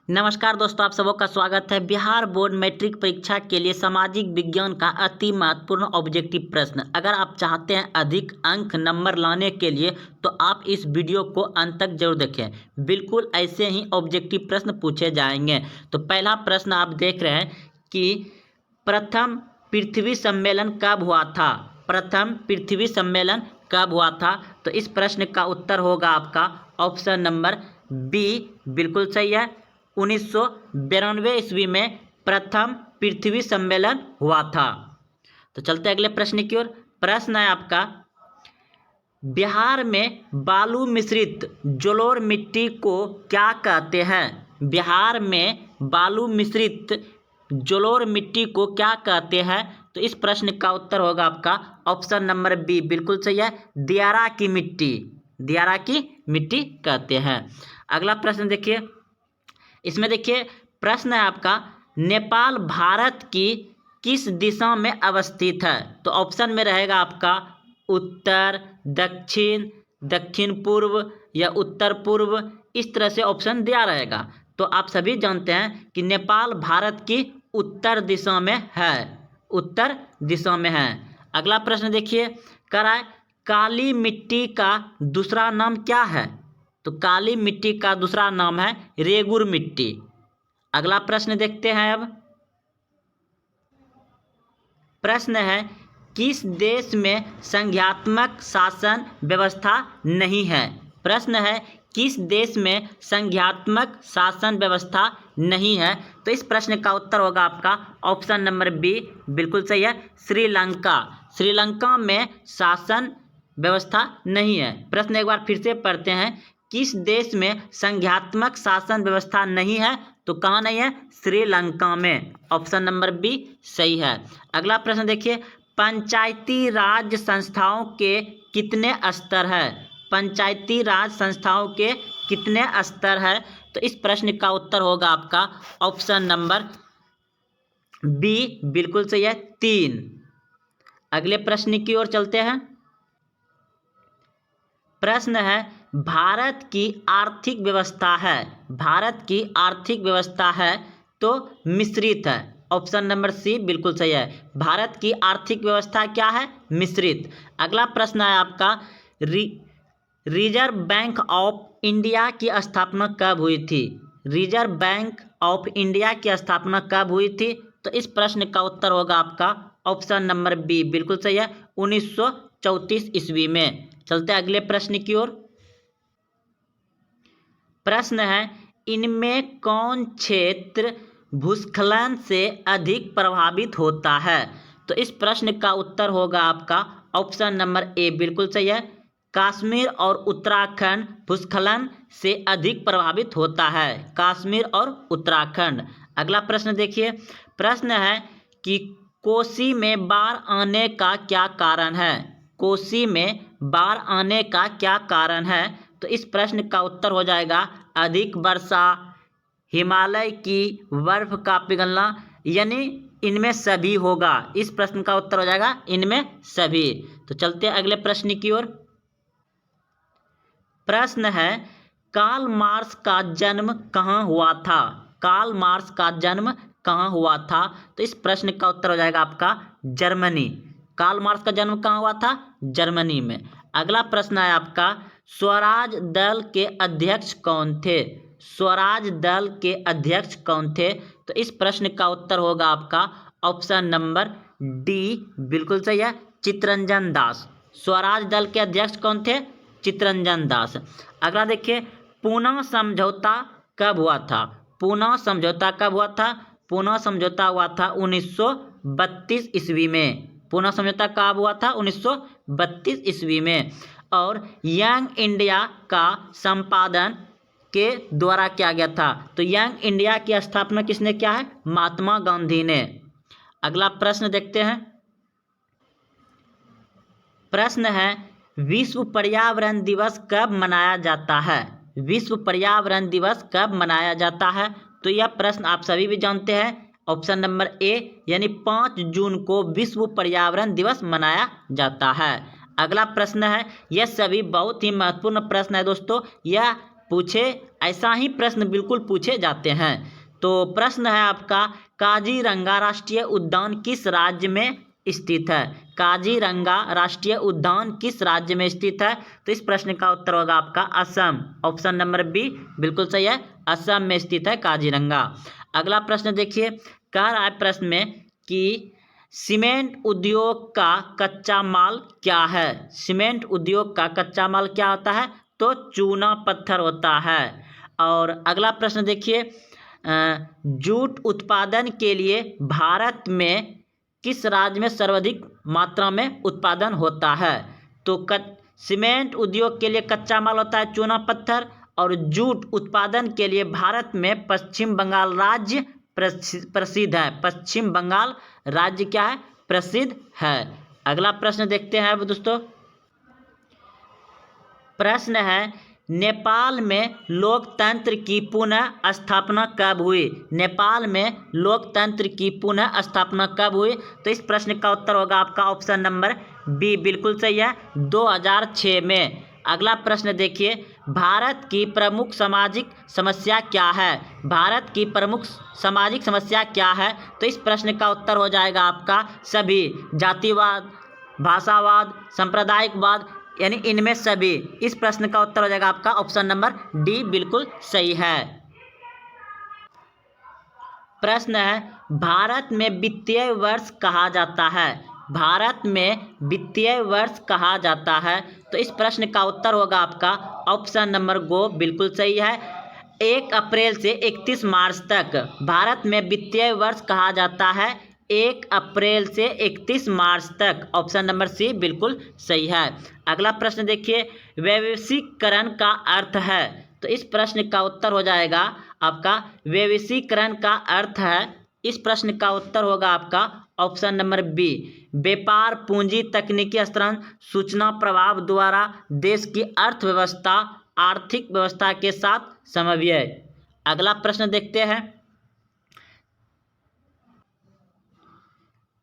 नमस्कार दोस्तों, आप सबों का स्वागत है। बिहार बोर्ड मैट्रिक परीक्षा के लिए सामाजिक विज्ञान का अति महत्वपूर्ण ऑब्जेक्टिव प्रश्न। अगर आप चाहते हैं अधिक अंक नंबर लाने के लिए तो आप इस वीडियो को अंत तक जरूर देखें। बिल्कुल ऐसे ही ऑब्जेक्टिव प्रश्न पूछे जाएंगे। तो पहला प्रश्न आप देख रहे हैं कि प्रथम पृथ्वी सम्मेलन कब हुआ था। प्रथम पृथ्वी सम्मेलन कब हुआ था? तो इस प्रश्न का उत्तर होगा आपका ऑप्शन नंबर बी, बिल्कुल सही है। 1992 ईस्वी में प्रथम पृथ्वी सम्मेलन हुआ था। तो चलते अगले प्रश्न की ओर। प्रश्न है आपका, बिहार में बालू मिश्रित जलोढ़ मिट्टी को क्या कहते हैं? बिहार में बालू मिश्रित जलोढ़ मिट्टी को क्या कहते हैं? तो इस प्रश्न का उत्तर होगा आपका ऑप्शन नंबर बी, बिल्कुल सही है। दियारा की मिट्टी, दियारा की मिट्टी कहते हैं। अगला प्रश्न देखिए। इसमें देखिए प्रश्न है आपका, नेपाल भारत की किस दिशा में अवस्थित है? तो ऑप्शन में रहेगा आपका उत्तर, दक्षिण, दक्षिण पूर्व या उत्तर पूर्व। इस तरह से ऑप्शन दिया रहेगा। तो आप सभी जानते हैं कि नेपाल भारत की उत्तर दिशा में है, उत्तर दिशा में है। अगला प्रश्न देखिए, कराए काली मिट्टी का दूसरा नाम क्या है? तो काली मिट्टी का दूसरा नाम है रेगुर मिट्टी। अगला प्रश्न देखते हैं। अब प्रश्न है, किस देश में संघात्मक शासन व्यवस्था नहीं है? प्रश्न है, किस देश में संघात्मक शासन व्यवस्था नहीं है? तो इस प्रश्न का उत्तर होगा आपका ऑप्शन नंबर बी, बिल्कुल सही है। श्रीलंका। श्रीलंका में शासन व्यवस्था नहीं है। प्रश्न एक बार फिर से पढ़ते हैं, किस देश में संघात्मक शासन व्यवस्था नहीं है? तो कहाँ नहीं है? श्रीलंका में। ऑप्शन नंबर बी सही है। अगला प्रश्न देखिए, पंचायती राज संस्थाओं के कितने स्तर है? पंचायती राज संस्थाओं के कितने स्तर है? तो इस प्रश्न का उत्तर होगा आपका ऑप्शन नंबर बी, बिल्कुल सही है, 3। अगले प्रश्न की ओर चलते हैं। प्रश्न है, भारत की आर्थिक व्यवस्था है, भारत की आर्थिक व्यवस्था है तो मिश्रित है। ऑप्शन नंबर सी, बिल्कुल सही है। भारत की आर्थिक व्यवस्था क्या है? मिश्रित। अगला प्रश्न है आपका, रिजर्व बैंक ऑफ इंडिया की स्थापना कब हुई थी? रिजर्व बैंक ऑफ इंडिया की स्थापना कब हुई थी? तो इस प्रश्न का उत्तर होगा आपका ऑप्शन नंबर बी, बिल्कुल सही है, 1934 ईस्वी में। चलते अगले प्रश्न की ओर। प्रश्न है, इनमें कौन क्षेत्र भूस्खलन से अधिक प्रभावित होता है? तो इस प्रश्न का उत्तर होगा आपका ऑप्शन नंबर ए, बिल्कुल सही है। कश्मीर और उत्तराखंड भूस्खलन से अधिक प्रभावित होता है, कश्मीर और उत्तराखंड। अगला प्रश्न देखिए। प्रश्न है कि कोसी में बाढ़ आने का क्या कारण है? कोसी में बाढ़ आने का क्या कारण है? तो इस प्रश्न का उत्तर हो जाएगा अधिक वर्षा, हिमालय की बर्फ का पिघलना, यानी इनमें सभी होगा। इस प्रश्न का उत्तर हो जाएगा इनमें सभी। तो चलते हैं अगले प्रश्न की ओर। प्रश्न है, कार्ल मार्क्स का जन्म कहाँ हुआ था? कार्ल मार्क्स का जन्म कहाँ हुआ था? तो इस प्रश्न का उत्तर हो जाएगा आपका जर्मनी। कार्ल मार्क्स का जन्म कहाँ हुआ था? जर्मनी में। अगला प्रश्न है आपका, स्वराज दल के अध्यक्ष कौन थे? स्वराज दल के अध्यक्ष कौन थे? तो इस प्रश्न का उत्तर होगा आपका ऑप्शन नंबर डी, बिल्कुल सही है, चित्तरंजन दास। स्वराज दल के अध्यक्ष कौन थे? चित्तरंजन दास। अगला देखिए, पूना समझौता कब हुआ था? पूना समझौता कब हुआ था? पूना समझौता हुआ था 1932 ईस्वी में। पूना समझौता कब हुआ था? 1932 ईस्वी में। और यंग इंडिया का संपादन के द्वारा किया गया था। तो यंग इंडिया की स्थापना किसने किया है? महात्मा गांधी ने। अगला प्रश्न देखते हैं। प्रश्न है, विश्व पर्यावरण दिवस कब मनाया जाता है? विश्व पर्यावरण दिवस कब मनाया जाता है? तो यह प्रश्न आप सभी भी जानते हैं। ऑप्शन नंबर ए, यानी 5 जून को विश्व पर्यावरण दिवस मनाया जाता है। अगला प्रश्न है, यह सभी बहुत ही महत्वपूर्ण प्रश्न है दोस्तों। यह पूछे ऐसा ही प्रश्न बिल्कुल पूछे जाते हैं। तो प्रश्न है आपका, काजीरंगा राष्ट्रीय उद्यान किस राज्य में स्थित है? काजीरंगा राष्ट्रीय उद्यान किस राज्य में स्थित है? तो इस प्रश्न का उत्तर होगा आपका असम। ऑप्शन नंबर बी बिल्कुल सही है, असम में स्थित है काजीरंगा। अगला प्रश्न देखिए, कह रहा है प्रश्न में कि सीमेंट उद्योग का कच्चा माल क्या है? सीमेंट उद्योग का कच्चा माल क्या होता है? तो चूना पत्थर होता है। और अगला प्रश्न देखिए, जूट उत्पादन के लिए भारत में किस राज्य में सर्वाधिक मात्रा में उत्पादन होता है? तो सीमेंट उद्योग के लिए कच्चा माल होता है चूना पत्थर, और जूट उत्पादन के लिए भारत में पश्चिम बंगाल राज्य प्रसिद्ध है। पश्चिम बंगाल राज्य क्या है? प्रसिद्ध है। अगला प्रश्न देखते हैं अब दोस्तों। प्रश्न है, नेपाल में लोकतंत्र की पुनः स्थापना कब हुई? नेपाल में लोकतंत्र की पुनः स्थापना कब हुई? तो इस प्रश्न का उत्तर होगा आपका ऑप्शन नंबर बी बिल्कुल सही है, 2006 में। अगला प्रश्न देखिए, भारत की प्रमुख सामाजिक समस्या क्या है? भारत की प्रमुख सामाजिक समस्या क्या है? तो इस प्रश्न का उत्तर हो जाएगा आपका सभी, जातिवाद, भाषावाद, सांप्रदायिकवाद, यानी इनमें सभी। इस प्रश्न का उत्तर हो जाएगा आपका ऑप्शन नंबर डी बिल्कुल सही है। प्रश्न है, भारत में वित्तीय वर्ष कहा जाता है? भारत में वित्तीय वर्ष कहा जाता है? तो इस प्रश्न का उत्तर होगा आपका ऑप्शन नंबर गो बिल्कुल सही है, 1 अप्रैल से 31 मार्च तक भारत में वित्तीय वर्ष कहा जाता है। 1 अप्रैल से 31 मार्च तक, ऑप्शन नंबर सी बिल्कुल सही है। अगला प्रश्न देखिए, वैश्वीकरण का अर्थ है? तो इस प्रश्न का उत्तर हो जाएगा आपका वैश्वीकरण का अर्थ है, इस प्रश्न का उत्तर होगा आपका ऑप्शन नंबर बी, व्यापार, पूंजी, तकनीकी हस्तांतरण, सूचना प्रवाह द्वारा देश की अर्थव्यवस्था, आर्थिक व्यवस्था के साथ समन्वय। अगला प्रश्न देखते हैं।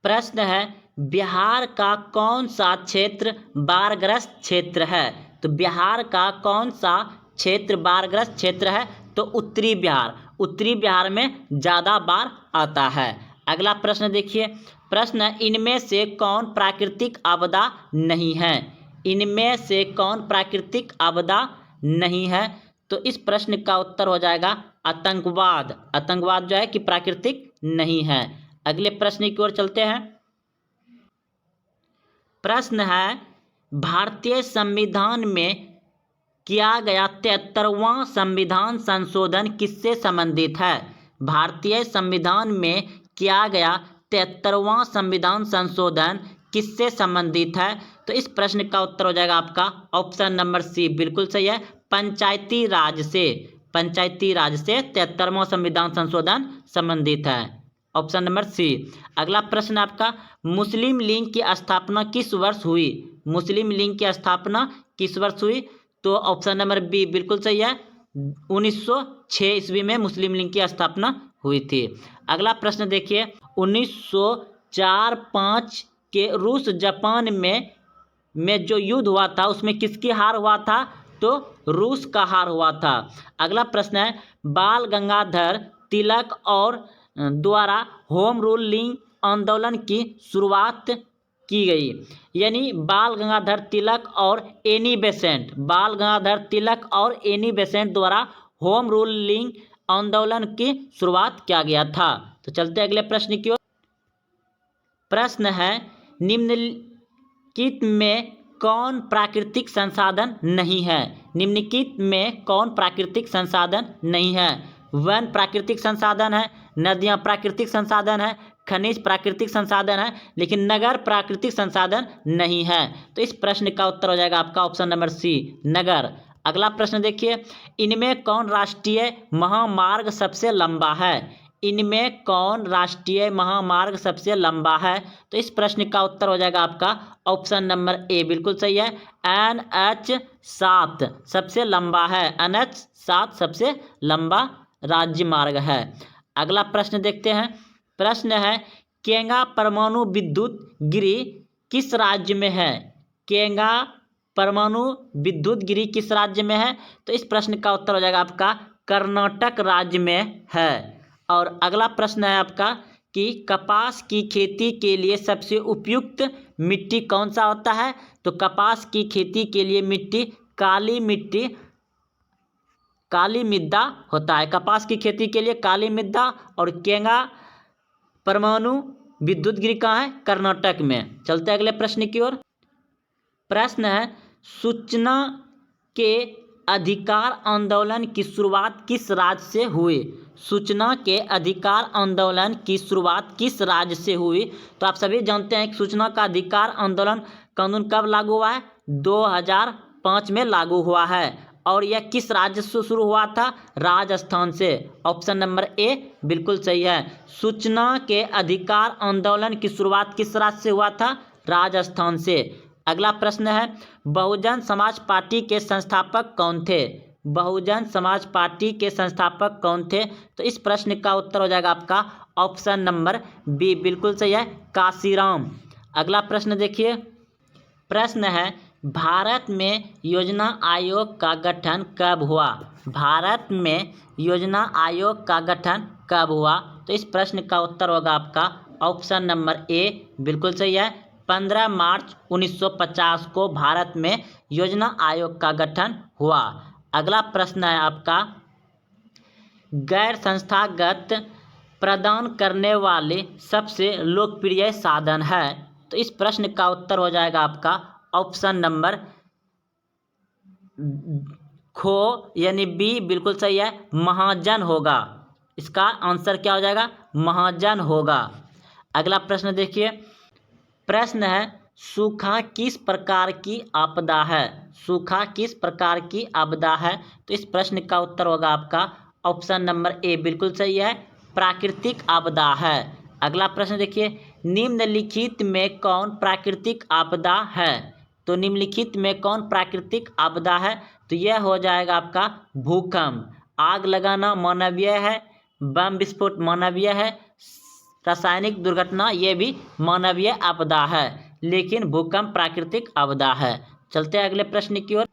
प्रश्न है, बिहार का कौन सा क्षेत्र बाढ़ग्रस्त क्षेत्र है? तो बिहार का कौन सा क्षेत्र बाढ़ग्रस्त क्षेत्र है? तो उत्तरी बिहार। उत्तरी बिहार में ज़्यादा बाढ़ आता है। अगला प्रश्न देखिए, प्रश्न, इनमें से कौन प्राकृतिक आपदा नहीं है? इनमें से कौन प्राकृतिक आपदा नहीं है? तो इस प्रश्न का उत्तर हो जाएगा आतंकवाद। आतंकवाद जो है कि प्राकृतिक नहीं है। अगले प्रश्न की ओर चलते हैं। प्रश्न है, भारतीय संविधान में किया गया 73वां संविधान संशोधन किससे संबंधित है? भारतीय संविधान में किया गया 73वां संविधान संशोधन किससे संबंधित है? तो इस प्रश्न का उत्तर हो जाएगा आपका ऑप्शन नंबर सी बिल्कुल सही है, पंचायती राज से। पंचायती राज से 73वां संविधान संशोधन संबंधित है, ऑप्शन नंबर सी। अगला प्रश्न आपका, मुस्लिम लीग की स्थापना किस वर्ष हुई? मुस्लिम लीग की स्थापना किस वर्ष हुई? तो ऑप्शन नंबर बी बिल्कुल सही है, 1906 ईस्वी में मुस्लिम लीग की स्थापना हुई थी। अगला प्रश्न देखिए, 1904-05 के रूस जापान में जो युद्ध हुआ था उसमें किसकी हार हुआ था? तो रूस का हार हुआ था। अगला प्रश्न है, बाल गंगाधर तिलक और द्वारा होम रूलिंग आंदोलन की शुरुआत की गई, यानी बाल गंगाधर तिलक और एनी बेसेंट, बाल गंगाधर तिलक और एनी बेसेंट द्वारा होम रूलिंग आंदोलन की शुरुआत किया गया था। तो चलते अगले प्रश्न की ओर। प्रश्न है, निम्नलिखित में कौन प्राकृतिक संसाधन नहीं है? निम्नलिखित में कौन प्राकृतिक संसाधन नहीं है? वन प्राकृतिक संसाधन है, नदियां प्राकृतिक संसाधन है, खनिज प्राकृतिक संसाधन है, लेकिन नगर प्राकृतिक संसाधन नहीं है। तो इस प्रश्न का उत्तर हो जाएगा आपका ऑप्शन नंबर सी, नगर। अगला प्रश्न देखिए, इनमें कौन राष्ट्रीय महामार्ग सबसे लंबा है? इनमें कौन राष्ट्रीय महामार्ग सबसे लंबा है? तो इस प्रश्न का उत्तर हो जाएगा आपका ऑप्शन नंबर ए बिल्कुल सही है, NH7 सबसे लंबा है। NH7 सबसे लंबा राज्य मार्ग है। अगला प्रश्न देखते हैं। प्रश्न है, केंगा परमाणु विद्युत गृह किस राज्य में है? केंगा परमाणु विद्युत गिरी किस राज्य में है? तो इस प्रश्न का उत्तर हो जाएगा आपका कर्नाटक राज्य में है। और अगला प्रश्न है आपका कि कपास की खेती के लिए सबसे उपयुक्त मिट्टी कौन सा होता है? तो कपास की खेती के लिए मिट्टी काली मृदा होता है। कपास की खेती के लिए काली मृदा और केंगा परमाणु विद्युत गिरी कहाँ है? कर्नाटक में। चलते हैं अगले प्रश्न की ओर। प्रश्न है सूचना के अधिकार आंदोलन की शुरुआत किस राज्य से हुई? सूचना के अधिकार आंदोलन की शुरुआत किस राज्य से हुई? तो आप सभी जानते हैं कि सूचना का अधिकार आंदोलन कानून कब लागू हुआ है? 2005 में लागू हुआ है। और यह किस राज्य से शुरू हुआ था? राजस्थान से। ऑप्शन नंबर ए बिल्कुल सही है। सूचना के अधिकार आंदोलन की शुरुआत किस राज्य से हुआ था? राजस्थान से। अगला प्रश्न है बहुजन समाज पार्टी के संस्थापक कौन थे? बहुजन समाज पार्टी के संस्थापक कौन थे? तो इस प्रश्न का उत्तर हो जाएगा आपका ऑप्शन नंबर बी बिल्कुल सही है, काशीराम। अगला प्रश्न देखिए। प्रश्न है भारत में योजना आयोग का गठन कब हुआ? भारत में योजना आयोग का गठन कब हुआ? तो इस प्रश्न का उत्तर होगा आपका ऑप्शन नंबर ए बिल्कुल सही है, 15 मार्च 1950 को भारत में योजना आयोग का गठन हुआ। अगला प्रश्न है आपका गैर संस्थागत प्रदान करने वाले सबसे लोकप्रिय साधन है। तो इस प्रश्न का उत्तर हो जाएगा आपका ऑप्शन नंबर खो यानी बी बिल्कुल सही है, महाजन होगा। इसका आंसर क्या हो जाएगा? महाजन होगा। अगला प्रश्न देखिए। प्रश्न है सूखा किस प्रकार की आपदा है? सूखा किस प्रकार की आपदा है? तो इस प्रश्न का उत्तर होगा आपका ऑप्शन नंबर ए बिल्कुल सही है, प्राकृतिक आपदा है। अगला प्रश्न देखिए। निम्नलिखित में कौन प्राकृतिक आपदा है? तो निम्नलिखित में कौन प्राकृतिक आपदा है? तो यह हो जाएगा आपका भूकंप। आग लगाना मानवीय है, बम विस्फोट मानवीय है, रासायनिक दुर्घटना ये भी मानवीय आपदा है, लेकिन भूकंप प्राकृतिक आपदा है। चलते हैं अगले प्रश्न की ओर।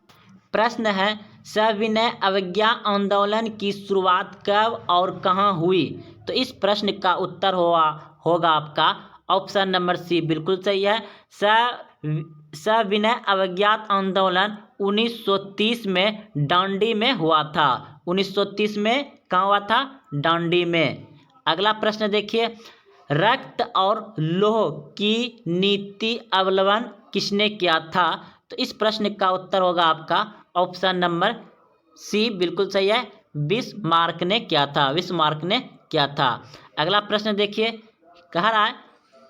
प्रश्न है सविनय अवज्ञा आंदोलन की शुरुआत कब और कहाँ हुई? तो इस प्रश्न का उत्तर होगा आपका ऑप्शन नंबर सी बिल्कुल सही है, सविनय अवज्ञा आंदोलन 1930 में डांडी में हुआ था। 1930 में कहाँ हुआ था? डांडी में। अगला प्रश्न देखिए। रक्त और लौह की नीति अवलंबन किसने किया था? तो इस प्रश्न का उत्तर होगा आपका ऑप्शन नंबर सी बिल्कुल सही है, बिस्मार्क ने किया था। बिस्मार्क ने किया था। अगला प्रश्न देखिए। कह रहा है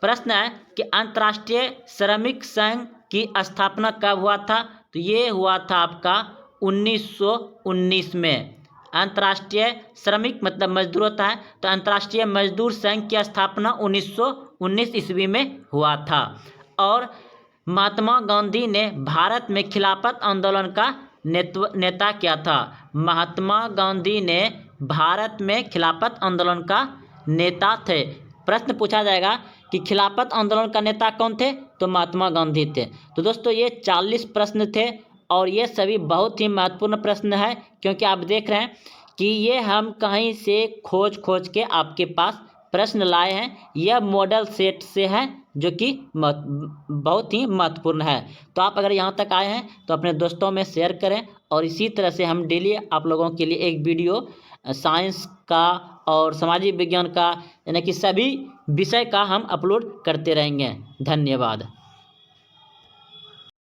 प्रश्न है कि अंतर्राष्ट्रीय श्रमिक संघ की स्थापना कब हुआ था? तो ये हुआ था आपका 1919 में। अंतर्राष्ट्रीय श्रमिक मतलब मजदूर होता है, तो अंतर्राष्ट्रीय मजदूर संघ की स्थापना 1919 ईस्वी में हुआ था। और महात्मा गांधी ने भारत में खिलाफत आंदोलन का नेता किया था। महात्मा गांधी ने भारत में खिलाफत आंदोलन का नेता थे। प्रश्न पूछा जाएगा कि खिलाफत आंदोलन का नेता कौन थे? तो महात्मा गांधी थे। तो दोस्तों ये 40 प्रश्न थे और ये सभी बहुत ही महत्वपूर्ण प्रश्न है, क्योंकि आप देख रहे हैं कि ये हम कहीं से खोज के आपके पास प्रश्न लाए हैं। यह मॉडल सेट से है जो कि बहुत ही महत्वपूर्ण है। तो आप अगर यहाँ तक आए हैं तो अपने दोस्तों में शेयर करें, और इसी तरह से हम डेली आप लोगों के लिए एक वीडियो साइंस का और सामाजिक विज्ञान का यानी कि सभी विषय का हम अपलोड करते रहेंगे। धन्यवाद।